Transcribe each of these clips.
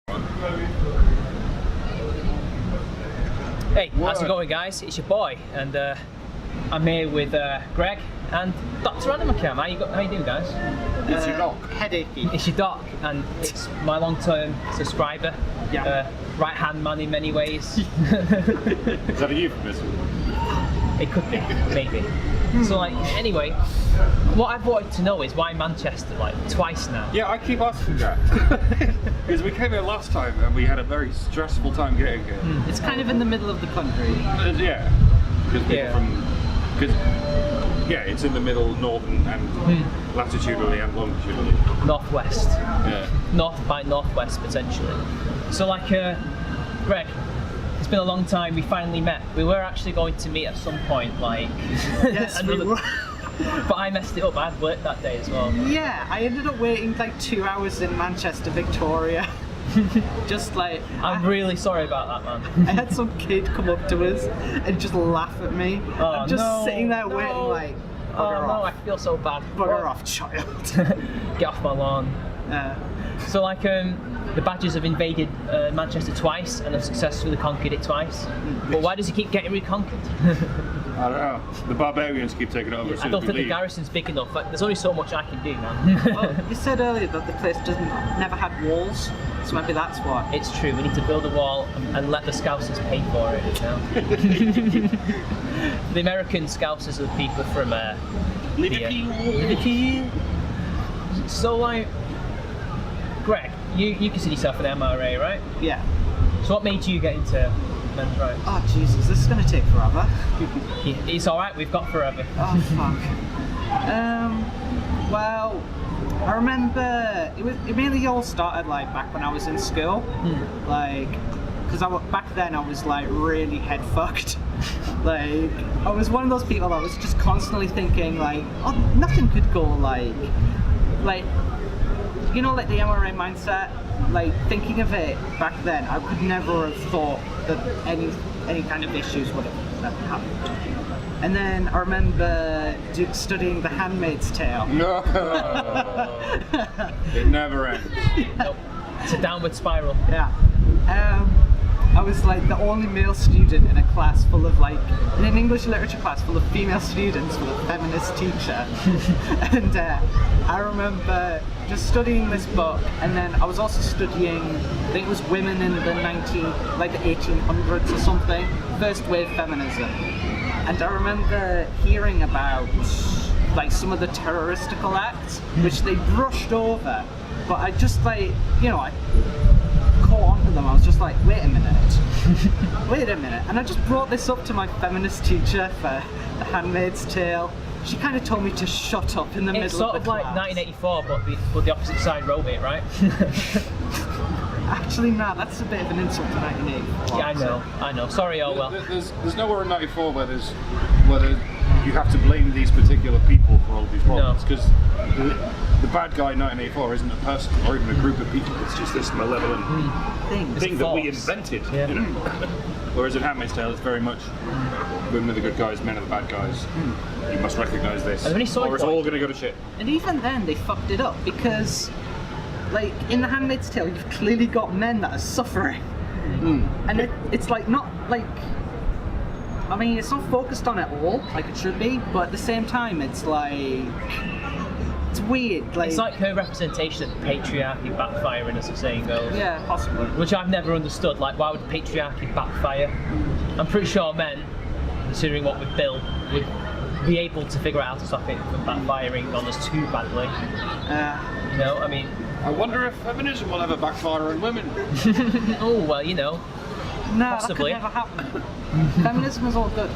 Hey, how's it going, guys? It's your boy, and I'm here with Greg and DoctorRandomercam. How you doing, guys? It's your doc. Headachy. It's your doc, and it's my long-term subscriber. Yeah. Right-hand man in many ways. Is that a euphemism? It could be, maybe. So, like, anyway, what I've wanted to know is why Manchester, like, twice now. Yeah, I keep asking that. Because we came here last time and we had a very stressful time getting here. It's kind of in the middle of the country. Yeah. Because it's in the middle, northern and latitudinally and longitudinally. Northwest. Yeah. North by northwest, potentially. So, like, Greg, it's been a long time, we finally met. We were actually going to meet at some point, like... Yes, we were. But I messed it up, I had work that day as well. Yeah, I ended up waiting like 2 hours in Manchester, Victoria. Just like... I'm really sorry about that, man. I had some kid come up to us and just laugh at me. I'm just sitting there waiting like, bugger off. I feel so bad. Bugger off, child. Get off my lawn. So, like, the Badgers have invaded Manchester twice and have successfully conquered it twice. But why does it keep getting reconquered? I don't know. The barbarians keep taking it over as soon I don't as we think the leave. garrison's big enough. Like, there's only so much I can do, man. Well, you said earlier that the place never had walls, so maybe that's why. It's true. We need to build a wall and let the Scousers pay for it. You know? The American Scousers are the people from Liverpool. So, like, Greg, you consider yourself an MRA, right? Yeah. So what made you get into men's rights? Oh Jesus, this is going to take forever. It's alright, we've got forever. Oh fuck. Well, I remember it mainly all started like back when I was in school, like because back then I was like really head fucked. Like I was one of those people that was just constantly thinking like, oh, nothing could go like you know, like the MRA mindset. Like thinking of it back then, I could never have thought that any kind of issues would have happened. And then I remember studying The Handmaid's Tale. No! It never ends. Nope. It's a downward spiral. Yeah. I was like the only male student in a class full of in an English literature class full of female students with a feminist teacher. And I remember just studying this book, and then I was also studying, I think it was women in the 1800s or something, first wave feminism. And I remember hearing about like some of the terroristical acts, which they brushed over, but I just I caught on to them. I was just like, wait a minute. And I just brought this up to my feminist teacher for The Handmaid's Tale. She kind of told me to shut up in the middle of the class. It's sort of like 1984, but the opposite side wrote it, right? Actually, no, that's a bit of an insult to 1984. Yeah, I know. Sorry, Orwell. There's nowhere in 94 where you have to blame these particular people for all of these problems, because the bad guy in 1984 isn't a person or even a group of people. It's just this malevolent thing that we invented. Yeah. You know? Whereas in Handmaid's Tale, it's very much women are the good guys, men are the bad guys. You must recognise this, or it's all going to go to shit. And even then, they fucked it up because, like, in The Handmaid's Tale, you've clearly got men that are suffering, and it's like not like. I mean, it's not focused on it all like it should be, but at the same time, it's like. It's weird. It's like her representation of patriarchy backfiring, as the saying goes. Yeah, possibly. Which I've never understood. Like, why would patriarchy backfire? I'm pretty sure men, considering what we've built, would be able to figure out how to stop it from backfiring on us too badly. You know, I mean. I wonder if feminism will ever backfire on women. Oh well, you know. No, possibly. That could never happen. Feminism is all good.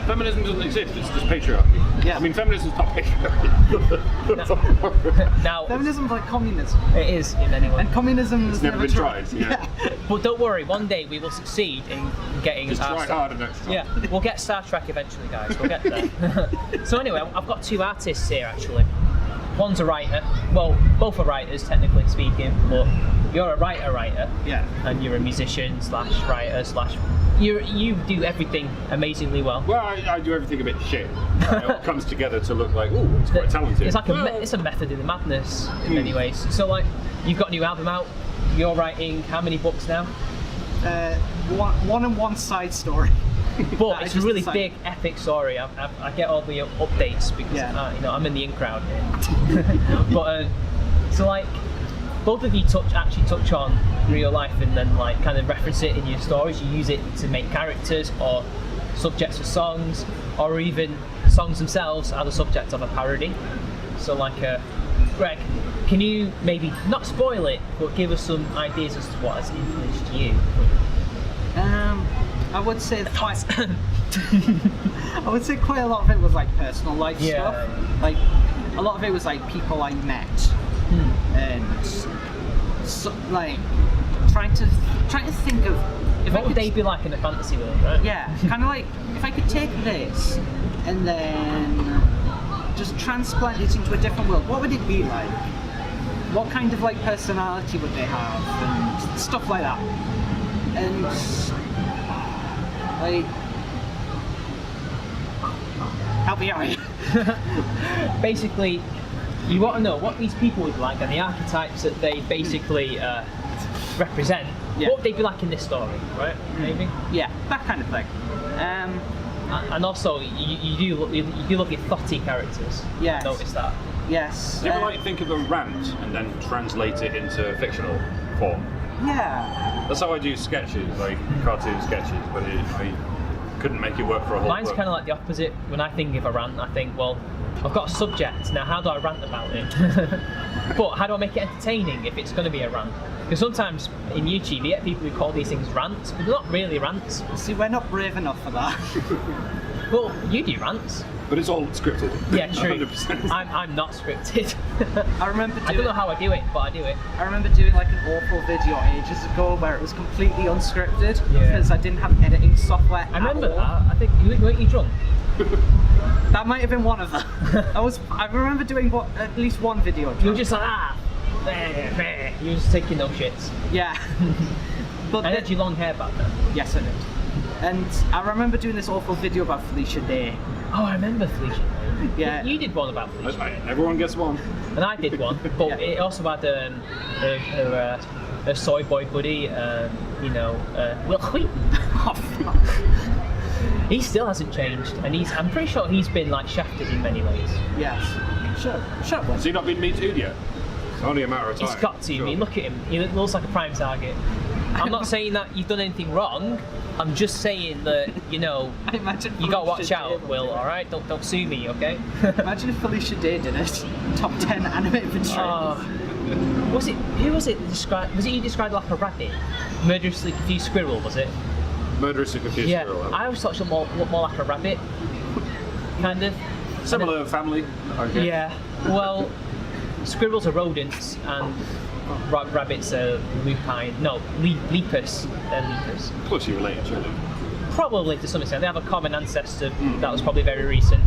Feminism doesn't exist, it's just patriarchy. Yeah. I mean, feminism's not patriarchy. Now, feminism's like communism. It is, in many ways. And communism has never been tried. Yeah. But don't worry, one day we will succeed in getting Just try harder next time. Yeah, we'll get Star Trek eventually, guys. We'll get there. So anyway, I've got two artists here, actually. One's a writer. Well, both are writers, technically speaking, but you're a writer. Yeah. And you're a musician / writer / you do everything amazingly well. Well, I do everything a bit shit. It all comes together to look like, ooh, it's quite talented. It's like it's a method in the madness in many ways. So like, you've got a new album out. you're writing how many books now? One and one side story. But it's a really big, epic story. I get all the updates because I'm in the in crowd here. But so like, both of you actually touch on real life and then like kind of reference it in your stories. You use it to make characters or subjects for songs, or even songs themselves are the subject of a parody. So like, Greg, can you maybe not spoil it, but give us some ideas as to what has influenced you? I would say quite. I would say quite a lot of it was like personal life stuff. Like a lot of it was like people I met, and so, like trying to think of what would they be like in a fantasy world, right? Yeah, kind of like if I could take this and then just transplant it into a different world, what would it be like? What kind of like personality would they have and stuff like that? And like, help me out here. Basically, you want to know what these people would be like and the archetypes that they basically represent. What would they be like in this story, right? Maybe. Yeah, that kind of thing. And also, you do look at thotty characters. Yes. Notice that. Yes. Do you ever like think of a rant and then translate it into fictional form? Yeah. That's how I do sketches, like cartoon sketches, but I couldn't make it work for a whole Mine's book. kind of like the opposite. When I think of a rant, I think, well, I've got a subject, now how do I rant about it? But how do I make it entertaining if it's going to be a rant? Because sometimes in YouTube you get people who call these things rants, but they're not really rants. See, we're not brave enough for that. Well, you do rants. But it's all scripted. Yeah, true. 100%. I'm not scripted. I remember I don't know how I do it, but I do it. I remember doing like an awful video ages ago where it was completely unscripted because I didn't have editing software. I remember that. I think, weren't you drunk? That might have been one of them. I remember doing at least one video drunk. You were just like, you were just taking no shits. Yeah. But I had your long hair back then. Yes, I did. And I remember doing this awful video about Felicia Day. Oh, I remember Felicia. Yeah. You did one about Felicia. Everyone gets one. And I did one, but it also had her soy boy buddy, Will Wheaton. Oh, fuck. He still hasn't changed, and I'm pretty sure he's been like shafted in many ways. Yes. Shut up. Has he not been Me Too'd yet? It's only a matter of time. He's got to. I mean, look at him. He looks like a prime target. I'm not saying that you've done anything wrong. I'm just saying that, you got to watch out, Will, alright? Don't sue me, okay? Imagine if Felicia Day did it. Top 10 animated portrayals. Who was it described? Was it you described like a rabbit? Murderously confused squirrel, was it? Murderously confused squirrel. I always thought she looked more like a rabbit. Kind of. Similar family. Okay. Yeah. Well, squirrels are rodents and rabbits are lupine. No, lepus. They're lepus. Closely related, surely. Probably to some extent. They have a common ancestor. That was probably very recent.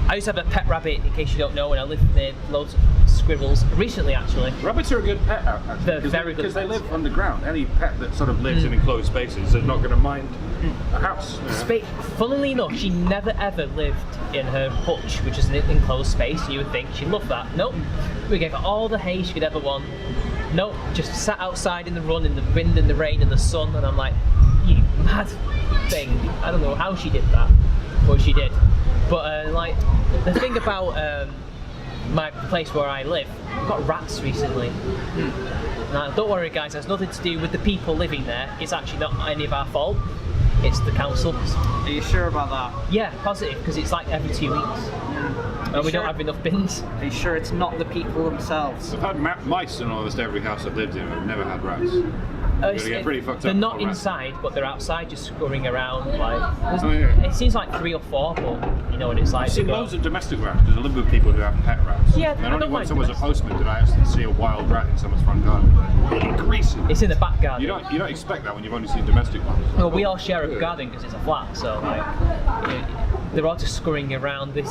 I used to have a pet rabbit, in case you don't know, and I lived near loads of squirrels. Recently, actually. Rabbits are a good pet, actually. They're very good because they pets. live underground. Any pet that sort of lives in enclosed spaces is not going to mind a house. Funnily enough, she never ever lived in her hutch, which is an enclosed space. You would think she'd love that. Nope. We gave her all the hay she could ever want. Nope. Just sat outside in the run, in the wind and the rain and the sun, and I'm like, you mad thing. I don't know how she did that, but she did. But like the thing about my place where I live, we've got rats recently. Now, don't worry, guys. It has nothing to do with the people living there. It's actually not any of our fault. It's the council. Are you sure about that? Yeah, positive, because it's like every 2 weeks. And we don't have enough bins. Are you sure it's not the people themselves? I've had mice in almost every house I've lived in. I've never had rats. Get pretty fucked They're up not before rats. inside, but they're outside, just scurrying around. Like, yeah. It seems like 3 or 4, but you know what it's like. I've seen They go- loads of domestic rats because I live with people who have pet rats. Yeah, and I only don't once I mind was a postman did I actually see a wild rat in someone's front garden. Really greasy. It's in the back garden. You don't expect that when you've only seen domestic ones. Well, we all share a garden because it's a flat, so like, they're all just scurrying around. They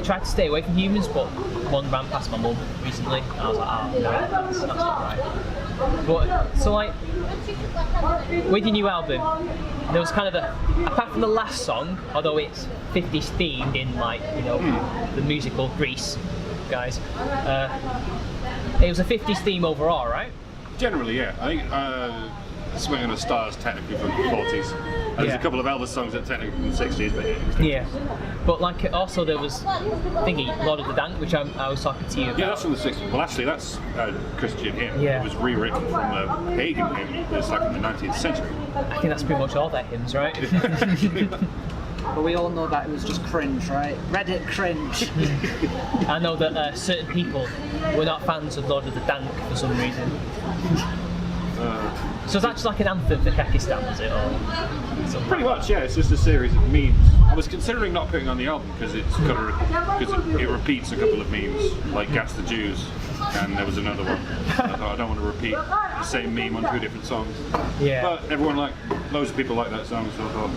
try to stay away from humans, but one ran past my mum recently, and I was like, oh no, that's not right. But so like, with your new album, there was kind of apart from the last song, although it's 50s themed in like, the musical Grease, guys. It was a 50s theme overall, right? Generally, yeah. I think Swing on the Stars technically from the 40s. There's a couple of Elvis songs that are technically from the 60s, but yeah. But like also there was thingy Lord of the Dank, which I was talking to you about. Yeah, that's from the 60s. Well, actually, that's a Christian hymn. Yeah. It was rewritten from a pagan hymn that's like in the 19th century. I think that's pretty much all their hymns, right? But we all know that it was just cringe, right? Reddit cringe. I know that certain people were not fans of Lord of the Dank for some reason. So that's like an anthem for Pakistan, is it? Or Pretty much, yeah. It's just a series of memes. I was considering not putting on the album because it repeats a couple of memes, like "Gas the Jews," and there was another one. I thought I don't want to repeat the same meme on 2 different songs. Yeah. But everyone loads of people like that song, so I thought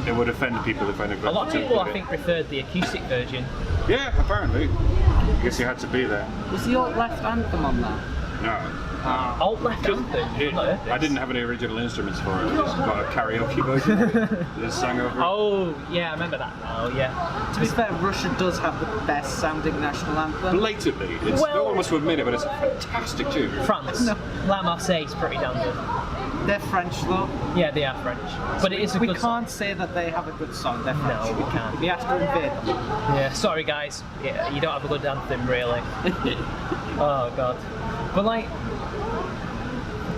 it would offend people if I neglected a lot of people, I it. think, preferred the acoustic version. Yeah, apparently. I guess you had to be there. Was the alt left anthem on that? No. Alt left anthem. I didn't have any original instruments for it. I just got a karaoke version. Just sang over it. Oh, yeah, I remember that now, yeah. To be fair, Russia does have the best sounding national anthem. Blatantly. It's no one wants to admit it, but it's a fantastic tune. France. No. La Marseillaise is pretty damn good. They're French though. Yeah, they are French. But it is a We good can't say that they have a good song. They're French. No, we can't. We have to invade them. Yeah, sorry guys. Yeah, you don't have a good anthem, really. Oh, God. But, like,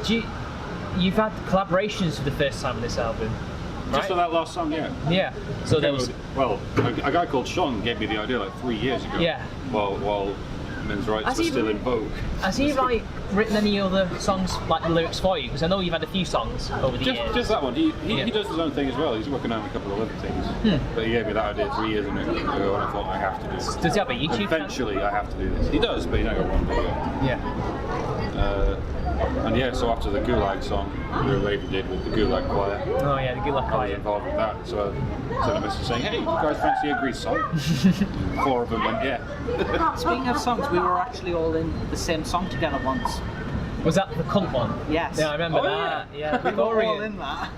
you've had collaborations for the first time on this album, right? Just on that last song, yeah. Yeah. So there was... Well, a guy called Sean gave me the idea like 3 years ago. Yeah. While men's rights Has were he still in vogue. Has he, like, written any other songs, like the lyrics for you? Because I know you've had a few songs over the years. Just that one. He Yeah. does his own thing as well. He's working on a couple of other things. But he gave me that idea 3 years ago, and I thought I have to do this. Does he have a YouTube channel? Eventually, I have to do this. He does, but he's only got one video. Yeah. And yeah, so after the Gulag song, we Raven did with the Gulag Choir, Oh, yeah, the Gulag I was Choir. involved with that. So I sent a message saying, "Hey, you guys fancy a Grease song?" 4 of them went, "Yeah." Speaking of songs, we were actually all in the same song together once. Was that the cunt one? Yes. Yeah, I remember Oh, that. Yeah. We were all Dorian. in that.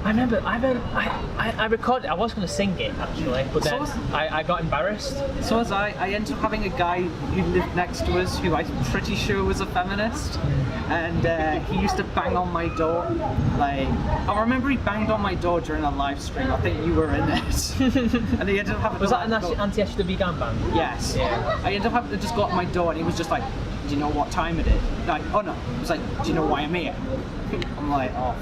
I remember. I recorded. I was going to sing it actually, but then I got embarrassed. So as I ended up having a guy who lived next to us who I'm pretty sure was a feminist, and he used to bang on my door. Like, I remember he banged on my door during a live stream. I think you were in it, and he ended up having. Was that an to go- anti-SJW gangbang? Yes. Yeah. I ended up having to just go up my door, and he was just like, "Do you know what time it is?" Like, oh no. He was like, "Do you know why I'm here?" I'm like, "Oh."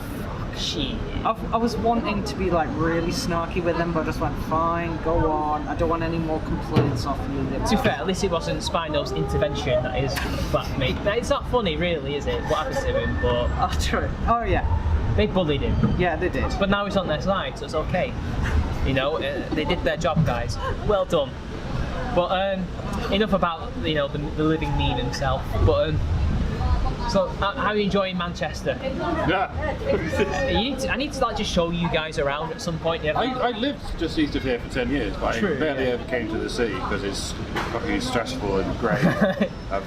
Shit. I was wanting to be like really snarky with him, but I just went, fine, go on. I don't want any more complaints off you. To be fair, at least it wasn't Spino's intervention that is flatmate. It's not funny, really, is it? What happened to him? But Oh, true. Oh, yeah. they bullied him. Yeah, they did. But now he's on their side, so it's okay. You know, they did their job, guys. Well done. But enough about the living meme himself. But so how are you enjoying Manchester? Yeah. I need to like just show you guys around at some point. Yeah. I lived just east of here for 10 years, but True, I barely yeah. ever came to the city because it's fucking stressful and grey,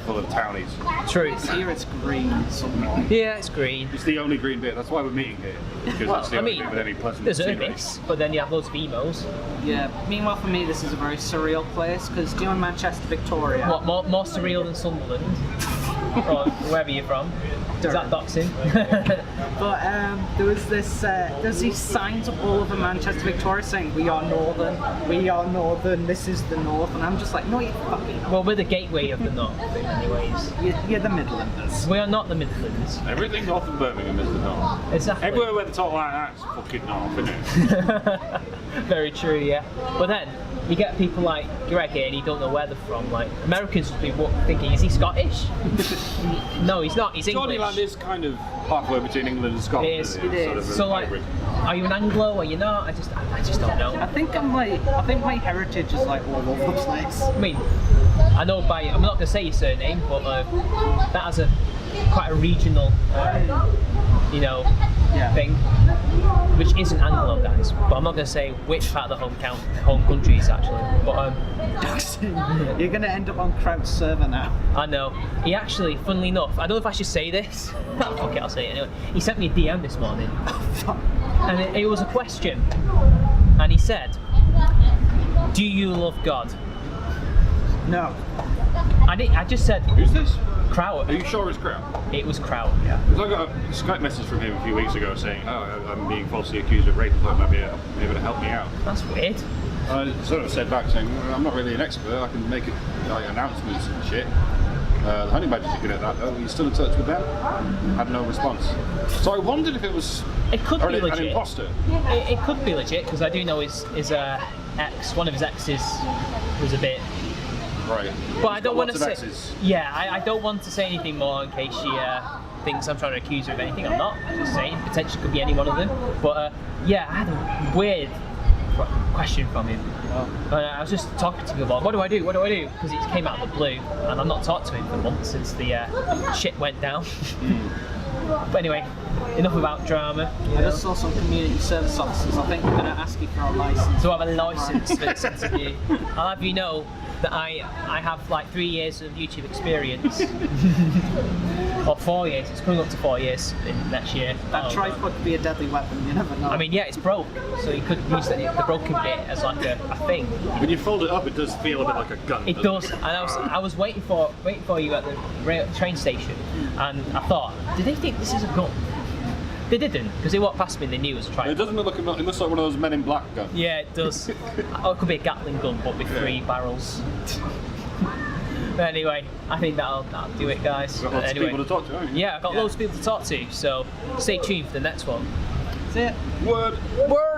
full of townies. True. Here it's green somewhat. Yeah, it's green. It's the only green bit. That's why we're meeting here, because Well, it's the I only mean, bit with any pleasant there's scenery. Urbis, but then you have loads of emos. Yeah. Meanwhile, for me, this is a very surreal place because do you know Manchester, Victoria? What, more surreal than Sunderland? Or wherever you're from? Is that doxing? But there was there's these signs all over Manchester, Victoria saying we are northern, this is the north, and I'm just like, no, you fucking not. Well, we're the gateway of the north, anyways. You're the Midlanders. We are not the Midlands. Everything north of Birmingham is the north. Exactly. Everywhere where the top like that's fucking north, isn't it? Very true, yeah. But then you get people like Greg here, and you don't know where they're from. Like Americans would be thinking, is he Scottish? No, he's not. He's English. Scotland is kind of halfway between England and Scotland. It is. isn't It Sort is. of a So like, hybrid. are you an Anglo? Are you not? I just don't know. I think my heritage is like all over the place. I mean, I know I'm not gonna say your surname, but that has quite a regional, Yeah. thing, which isn't Anglo, guys. But I'm not gonna say which part of the home country is actually. But You're gonna end up on Kraut's server now. I know. He actually, funnily enough, I don't know if I should say this. Fuck it, I'll say it anyway. He sent me a DM this morning, and it was a question, and he said, "Do you love God?" No. I just said Who's this? Kraut. Are you sure it's Kraut? It was Kraut, yeah. Because I got a Skype message from him a few weeks ago saying, "Oh, I'm being falsely accused of rape. I thought maybe able to help me out." That's weird. I sort of said back saying, well, "I'm not really an expert. I can make like announcements and shit." The honey badgers are good at that though. Are you still in touch with them? Had no response. So I wondered if it was It could be an legit. imposter. It could be legit because I do know his ex, one of his exes, was a bit. Right. But I don't want to say. Exes. Yeah, I don't want to say anything more in case she thinks I'm trying to accuse her of anything. I'm not. I'm just saying potentially could be any one of them. But yeah, I had a weird question from him. I was just talking to him about what do I do? What do I do? Because it came out of the blue, and I've not talked to him for months since the shit went down. But anyway, enough about drama. I just saw some community service officers. I think we're going to ask you for a license. So I have a license for this interview. I'll have you know that I have like 3 years of YouTube experience. Or 4 years. It's coming up to 4 years in next year. That tripod could be a deadly weapon, you never know. I mean, yeah, it's broke, so you could use the broken bit as like a thing. When you fold it up, it does feel a bit like a gun. It does, and I was waiting for you at the train station, and I thought, did they think this is a gun? They didn't, because they walked past me and they knew it was a tripod. It doesn't look like it looks like one of those Men in Black guns. Yeah, it does. Or it could be a Gatling gun, but with 3 barrels. But anyway, I think that'll do it, guys. Got lots of people to talk to, haven't you? Yeah, I've got loads of people to talk to, so stay tuned for the next one. See ya. Word. Word!